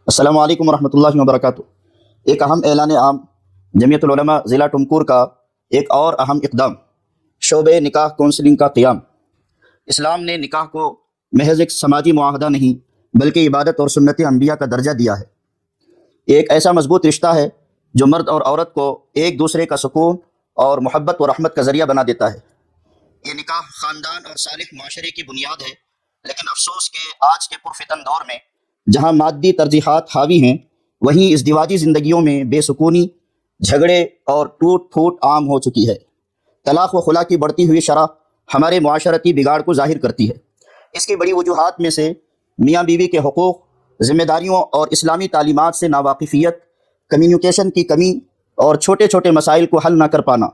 السلام علیکم ورحمۃ اللہ وبرکاتہ۔ ایک اہم اعلان عام جمعیت العلماء ضلع ٹمکور کا ایک اور اہم اقدام شعبہ نکاح کونسلنگ کا قیام۔ اسلام نے نکاح کو محض ایک سماجی معاہدہ نہیں بلکہ عبادت اور سنت انبیاء کا درجہ دیا ہے۔ ایک ایسا مضبوط رشتہ ہے جو مرد اور عورت کو ایک دوسرے کا سکون اور محبت و رحمت کا ذریعہ بنا دیتا ہے۔ یہ نکاح خاندان اور صالح معاشرے کی بنیاد ہے، لیکن افسوس کہ آج کے پرفتن دور میں جہاں مادی ترجیحات حاوی ہیں، وہیں ازدواجی زندگیوں میں بے سکونی، جھگڑے اور ٹوٹ پھوٹ عام ہو چکی ہے۔ طلاق و خلا کی بڑھتی ہوئی شرح ہمارے معاشرتی بگاڑ کو ظاہر کرتی ہے۔ اس کی بڑی وجوہات میں سے میاں بیوی کے حقوق، ذمہ داریوں اور اسلامی تعلیمات سے ناواقفیت، کمیونیکیشن کی کمی اور چھوٹے چھوٹے مسائل کو حل نہ کر پانا،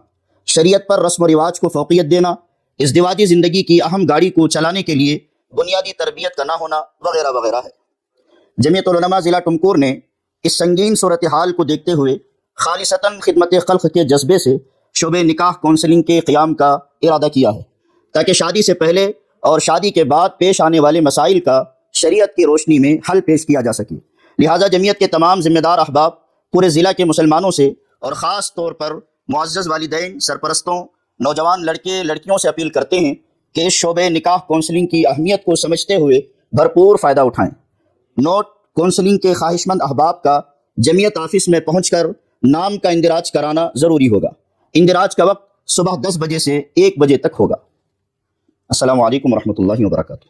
شریعت پر رسم و رواج کو فوقیت دینا، ازدواجی زندگی کی اہم گاڑی کو چلانے کے لیے بنیادی تربیت کا نہ ہونا وغیرہ وغیرہ ہے۔ جمعیت العلماء ضلع ٹمکور نے اس سنگین صورتحال کو دیکھتے ہوئے خالصتاً خدمت خلق کے جذبے سے شعبہ نکاح کونسلنگ کے قیام کا ارادہ کیا ہے، تاکہ شادی سے پہلے اور شادی کے بعد پیش آنے والے مسائل کا شریعت کی روشنی میں حل پیش کیا جا سکے۔ لہٰذا جمعیت کے تمام ذمہ دار احباب پورے ضلع کے مسلمانوں سے اور خاص طور پر معزز والدین، سرپرستوں، نوجوان لڑکے لڑکیوں سے اپیل کرتے ہیں کہ اس شعبہ نکاح کونسلنگ کی اہمیت کو سمجھتے ہوئے بھرپور فائدہ اٹھائیں۔ نوٹ: کونسلنگ کے خواہش مند احباب کا جمعیت آفس میں پہنچ کر نام کا اندراج کرانا ضروری ہوگا۔ اندراج کا وقت صبح 10 بجے سے 1 بجے تک ہوگا۔ السلام علیکم ورحمۃ اللہ وبرکاتہ۔